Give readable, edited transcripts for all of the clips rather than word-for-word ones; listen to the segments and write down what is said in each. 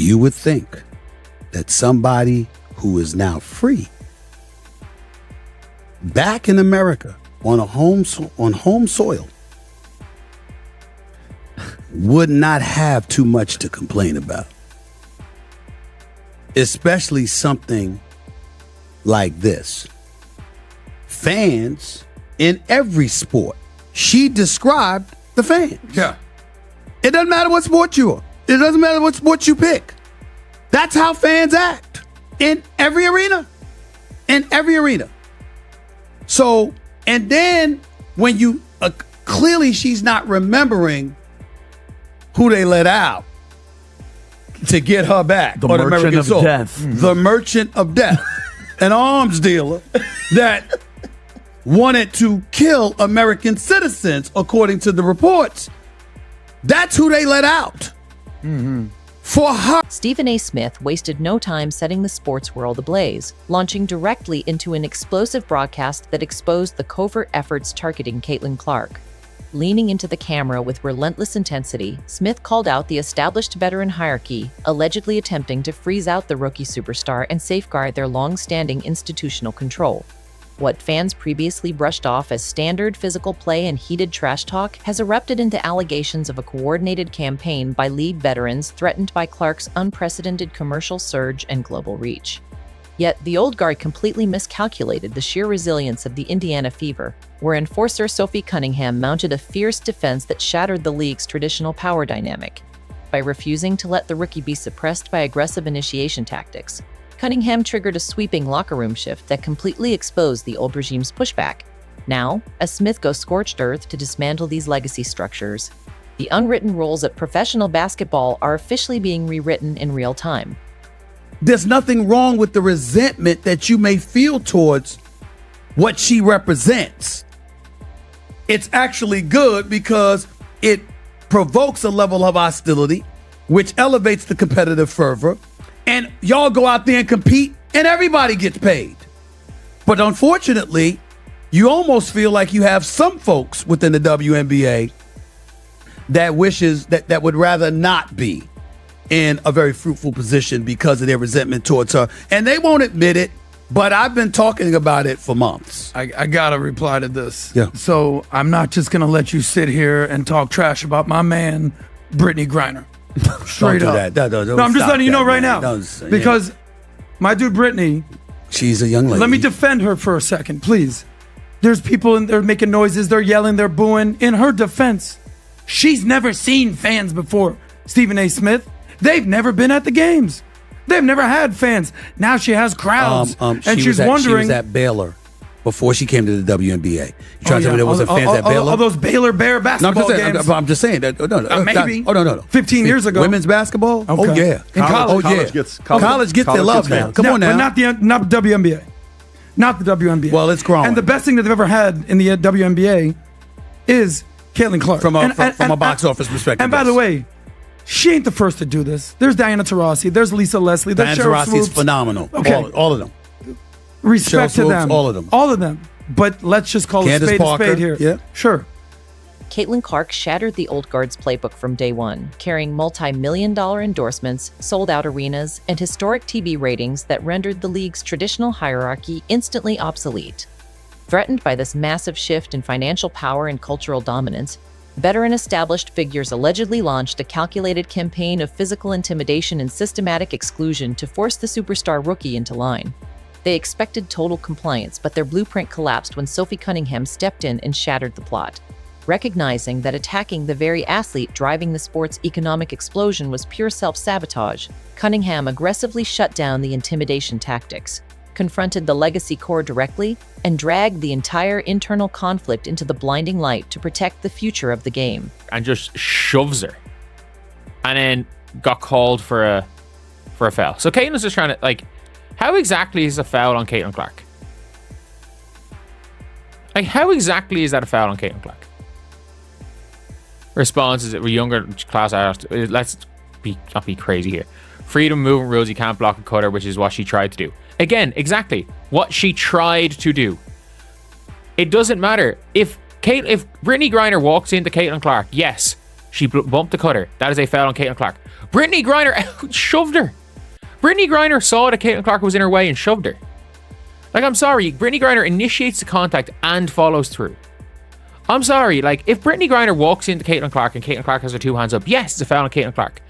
you would think that somebody who is now free, back in America on home soil, would not have too much to complain about. Especially something like this. Fans in every sport. She described the fans. Yeah. It doesn't matter what sport you are. It doesn't matter what sport you pick. That's how fans act in every arena. In every arena. So, and then when you, clearly she's not remembering who they let out to get her back. The Merchant of Death. The Merchant of Death. An arms dealer that wanted to kill American citizens, according to the reports. That's who they let out. For her. Stephen A. Smith wasted no time setting the sports world ablaze, launching directly into an explosive broadcast that exposed the covert efforts targeting Caitlin Clark. Leaning into the camera with relentless intensity, Smith called out the established veteran hierarchy, allegedly attempting to freeze out the rookie superstar and safeguard their long-standing institutional control. What fans previously brushed off as standard physical play and heated trash talk has erupted into allegations of a coordinated campaign by league veterans threatened by Clark's unprecedented commercial surge and global reach. Yet, the old guard completely miscalculated the sheer resilience of the Indiana Fever, where enforcer Sophie Cunningham mounted a fierce defense that shattered the league's traditional power dynamic. By refusing to let the rookie be suppressed by aggressive initiation tactics, Cunningham triggered a sweeping locker room shift that completely exposed the old regime's pushback. Now, as Smith goes scorched earth to dismantle these legacy structures, the unwritten rules of professional basketball are officially being rewritten in real time. There's nothing wrong with the resentment that you may feel towards what she represents. It's actually good because it provokes a level of hostility, which elevates the competitive fervor, and y'all go out there and compete, and everybody gets paid. But unfortunately, you almost feel like you have some folks within the WNBA that wishes that would rather not be in a very fruitful position because of their resentment towards her. And they won't admit it, but I've been talking about it for months. I gotta reply to this. Yeah. So I'm not just gonna let you sit here and talk trash about my man, Brittany Griner. Straight Don't do up. that. Don't No, I'm just stop letting you know that, right man. now. Don't- Because my dude Brittany, she's a young lady. let me defend her for a second, please. There's people in there making noises, they're yelling, they're booing. In her defense, she's never seen fans before. Stephen A. Smith, they've never been at the games. They've never had fans. Now she has crowds, and she's wondering. She was at Baylor before she came to the WNBA. You trying to tell me there wasn't fans at Baylor? All those Baylor Bear basketball games. I'm just saying that. Maybe. No. 15 years ago. Women's basketball? Okay. Oh, yeah. In college. College gets their love now. Come on now. But not the WNBA. Not the WNBA. Well, it's growing. And the best thing that they've ever had in the WNBA is Caitlin Clark. From a box office perspective. And by the way, she ain't the first to do this. There's Diana Taurasi. There's Lisa Leslie. There's Diana Cheryl Taurasi is Swoops. phenomenal. Okay. All of them. Respect Cheryl to Swoops, them. all of them. All of them. But let's just call Candace a Parker, spade here. yeah. Sure. Caitlin Clark shattered the old guard's playbook from day one, carrying multi-million-dollar endorsements, sold-out arenas, and historic TV ratings that rendered the league's traditional hierarchy instantly obsolete. Threatened by this massive shift in financial power and cultural dominance, veteran established figures allegedly launched a calculated campaign of physical intimidation and systematic exclusion to force the superstar rookie into line. They expected total compliance, but their blueprint collapsed when Sophie Cunningham stepped in and shattered the plot. Recognizing that attacking the very athlete driving the sport's economic explosion was pure self-sabotage, Cunningham aggressively shut down the intimidation tactics, confronted the legacy core directly, and dragged the entire internal conflict into the blinding light to protect the future of the game. And just shoves her. And then got called for a foul. So Caitlin's just trying to, how exactly is a foul on Caitlin Clark? How exactly is that a foul on Caitlin Clark? Response is that we're younger class asked, let's not be crazy here. Freedom movement rules, you can't block a cutter, which is what she tried to do. Again, exactly what she tried to do. It doesn't matter. If Brittany Griner walks into Caitlin Clark, yes, She bumped the cutter. That is a foul on Caitlin Clark. Brittany Griner shoved her. Brittany Griner saw that Caitlin Clark was in her way and shoved her. Like, I'm sorry. Brittany Griner initiates the contact and follows through. I'm sorry. Like, if Brittany Griner walks into Caitlin Clark and Caitlin Clark has her two hands up, yes, it's a foul on Caitlin Clark.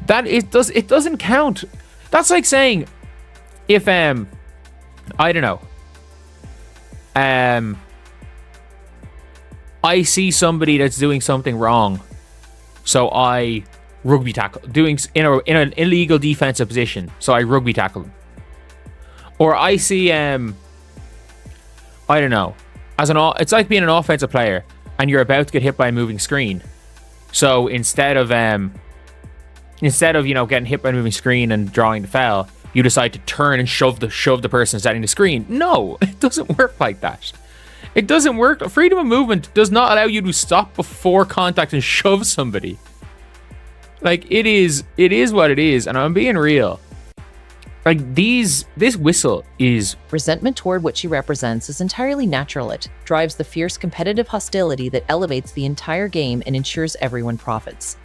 It doesn't count. That's like saying if I don't know. I see somebody that's doing something wrong, so I rugby tackle, doing in an illegal defensive position, so I rugby tackle them. Or I see I don't know, it's like being an offensive player and you're about to get hit by a moving screen. So instead of getting hit by a moving screen and drawing the foul, you decide to turn and shove the person setting the screen. No, it doesn't work like that. It doesn't work. Freedom of movement does not allow you to stop before contact and shove somebody. Like, it is what it is, and I'm being real. Like, this whistle is... Resentment toward what she represents is entirely natural. It drives the fierce competitive hostility that elevates the entire game and ensures everyone profits.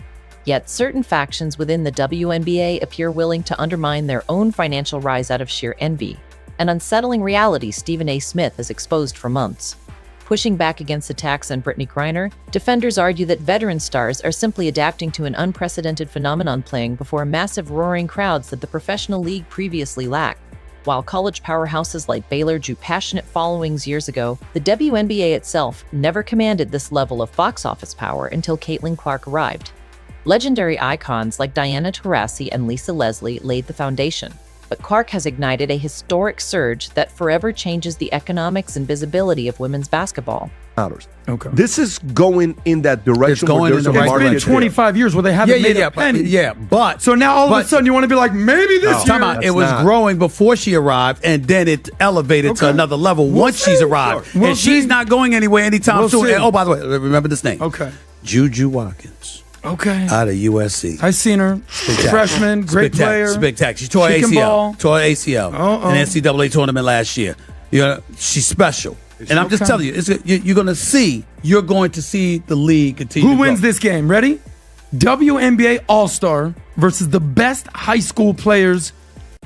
Yet certain factions within the WNBA appear willing to undermine their own financial rise out of sheer envy, an unsettling reality Stephen A. Smith has exposed for months. Pushing back against attacks on Brittany Griner, defenders argue that veteran stars are simply adapting to an unprecedented phenomenon playing before massive roaring crowds that the professional league previously lacked. While college powerhouses like Baylor drew passionate followings years ago, the WNBA itself never commanded this level of box office power until Caitlin Clark arrived. Legendary icons like Diana Taurasi and Lisa Leslie laid the foundation, but Clark has ignited a historic surge that forever changes the economics and visibility of women's basketball. Okay. This is going in that direction. It's going in the right direction. It's been 25 years where they haven't made a penny. But so now all of a sudden you want to be like, maybe this year. It was growing before she arrived, and then it elevated to another level once she's arrived. And she's not going anywhere anytime soon. And, oh, by the way, remember this name. Okay. Juju Watkins. Okay. Out of USC. I've seen her. Freshman, great player. Spectacular. She tore ACL. Tore ACL in the NCAA tournament last year. You know, she's special. And I'm just telling you, you're going to see the league continue. Who wins this game? Ready? WNBA All-Star versus the best high school players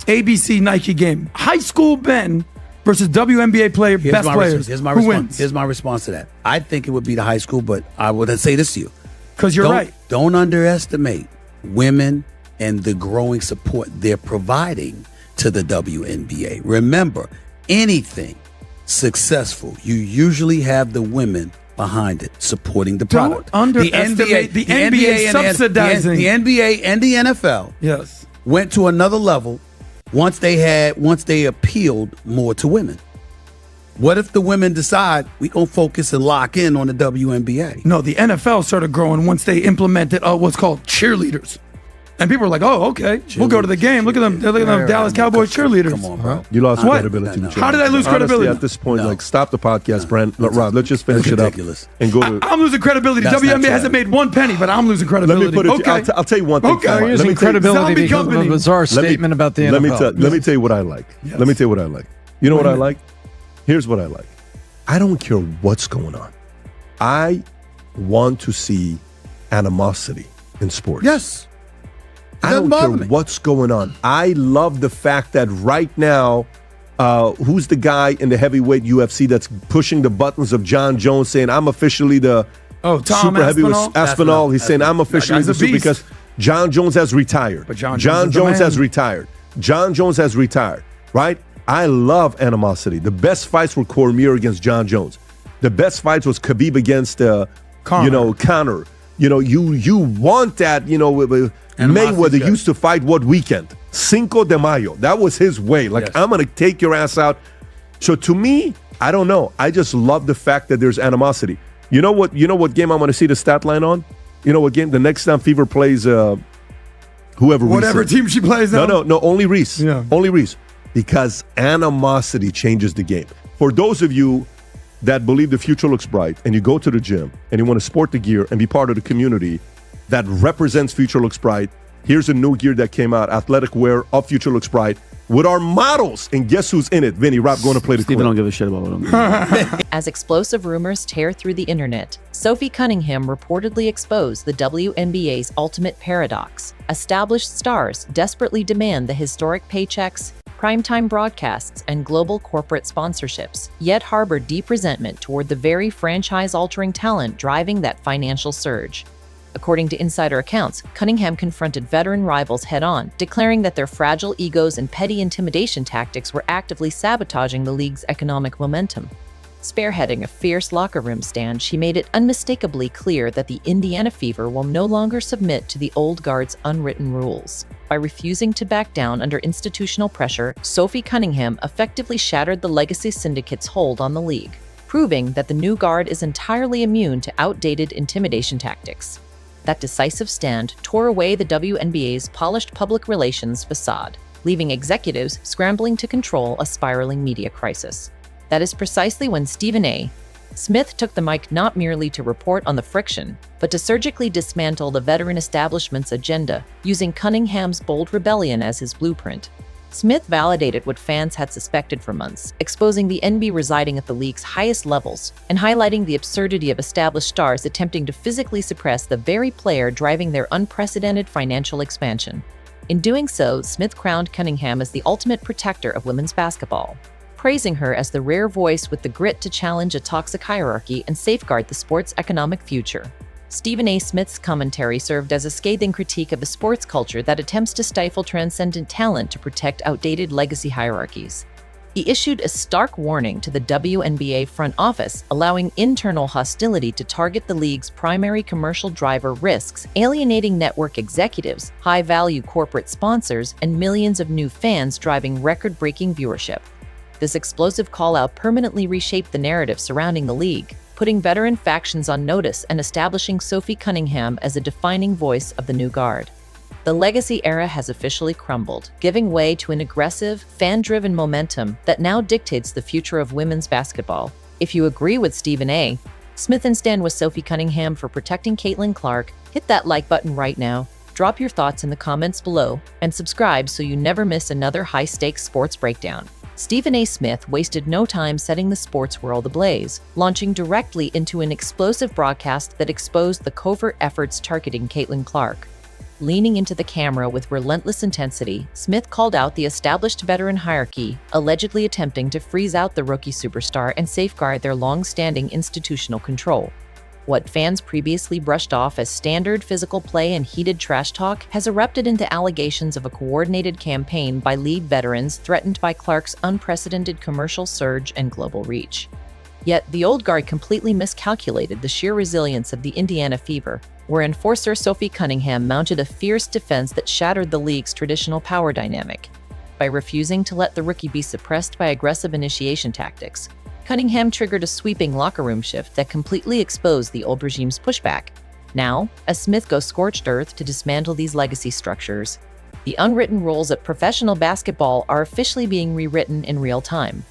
ABC Nike game. High school Ben versus WNBA player best players. Who wins? Here's my response to that. I think it would be the high school, but I would say this to you. Because you're right. Don't underestimate women and the growing support they're providing to the WNBA. Remember, anything successful, you usually have the women behind it supporting the product. Don't underestimate the NBA subsidizing. The NBA and the NFL went to another level once they appealed more to women. What if the women decide we gonna focus and lock in on the WNBA? No, the NFL started growing once they implemented what's called cheerleaders. And people were like, oh, okay, we'll go to the game. Look at them. Look at them Dallas Cowboys cheerleaders. Come on, bro. You lost credibility. No. How did I lose credibility? Honestly, at this point, like, stop the podcast, Brent. Rob, let's just finish it up and go to... I'm losing credibility. That's WNBA hasn't made one penny, but I'm losing credibility. Let me put it I'll tell you one thing. Okay. You're losing credibility because of a bizarre statement about the NFL. Let me tell you what I like. Yes. Let me tell you what I like. You know what I like? Here's what I like. I don't care what's going on. I want to see animosity in sports. Yes. I don't care what's going on. I love the fact that right now, who's the guy in the heavyweight UFC that's pushing the buttons of John Jones saying, I'm officially the super heavyweight Aspinall. He's saying, I'm officially the super because John Jones has retired. But John Jones has retired. John Jones has retired, right? I love animosity. The best fights were Cormier against John Jones. The best fights was Khabib against, Conor. You want that, Mayweather used to fight what weekend? Cinco de Mayo. That was his way. Like, I'm going to take your ass out. So to me, I don't know. I just love the fact that there's animosity. You know what game I'm going to see the stat line on? You know what game? The next time Fever plays whatever team she plays now? No, only Reese. Yeah. Only Reese. Because animosity changes the game. For those of you that believe the future looks bright and you go to the gym and you want to sport the gear and be part of the community that represents Future Looks Bright, here's a new gear that came out, athletic wear of Future Looks Bright. with our models. And guess who's in it? Vinny Rob going to play the Steven clip. don't give a shit about what I'm doing. As explosive rumors tear through the internet, Sophie Cunningham reportedly exposed the WNBA's ultimate paradox. Established stars desperately demand the historic paychecks, primetime broadcasts, and global corporate sponsorships, yet harbor deep resentment toward the very franchise-altering talent driving that financial surge. According to insider accounts, Cunningham confronted veteran rivals head-on, declaring that their fragile egos and petty intimidation tactics were actively sabotaging the league's economic momentum. Spearheading a fierce locker room stand, she made it unmistakably clear that the Indiana Fever will no longer submit to the old guard's unwritten rules. By refusing to back down under institutional pressure, Sophie Cunningham effectively shattered the legacy syndicate's hold on the league, proving that the new guard is entirely immune to outdated intimidation tactics. That decisive stand tore away the WNBA's polished public relations facade, leaving executives scrambling to control a spiraling media crisis. That is precisely when Stephen A. Smith took the mic not merely to report on the friction, but to surgically dismantle the veteran establishment's agenda, using Cunningham's bold rebellion as his blueprint. Smith validated what fans had suspected for months, exposing the Wnba residing at the league's highest levels and highlighting the absurdity of established stars attempting to physically suppress the very player driving their unprecedented financial expansion. In doing so, Smith crowned Cunningham as the ultimate protector of women's basketball, praising her as the rare voice with the grit to challenge a toxic hierarchy and safeguard the sport's economic future. Stephen A. Smith's commentary served as a scathing critique of a sports culture that attempts to stifle transcendent talent to protect outdated legacy hierarchies. He issued a stark warning to the WNBA front office, allowing internal hostility to target the league's primary commercial driver risks, alienating network executives, high-value corporate sponsors, and millions of new fans driving record-breaking viewership. This explosive call-out permanently reshaped the narrative surrounding the league, putting veteran factions on notice and establishing Sophie Cunningham as a defining voice of the new guard. The legacy era has officially crumbled, giving way to an aggressive, fan-driven momentum that now dictates the future of women's basketball. If you agree with Stephen A. Smith and stand with Sophie Cunningham for protecting Caitlin Clark, hit that like button right now, drop your thoughts in the comments below, and subscribe so you never miss another high-stakes sports breakdown. Stephen A. Smith wasted no time setting the sports world ablaze, launching directly into an explosive broadcast that exposed the covert efforts targeting Caitlin Clark. Leaning into the camera with relentless intensity, Smith called out the established veteran hierarchy, allegedly attempting to freeze out the rookie superstar and safeguard their long-standing institutional control. What fans previously brushed off as standard physical play and heated trash talk has erupted into allegations of a coordinated campaign by league veterans threatened by Clark's unprecedented commercial surge and global reach. Yet, the old guard completely miscalculated the sheer resilience of the Indiana Fever, where enforcer Sophie Cunningham mounted a fierce defense that shattered the league's traditional power dynamic. By refusing to let the rookie be suppressed by aggressive initiation tactics, Cunningham triggered a sweeping locker room shift that completely exposed the old regime's pushback. Now, as Smith goes scorched earth to dismantle these legacy structures, the unwritten rules of professional basketball are officially being rewritten in real time.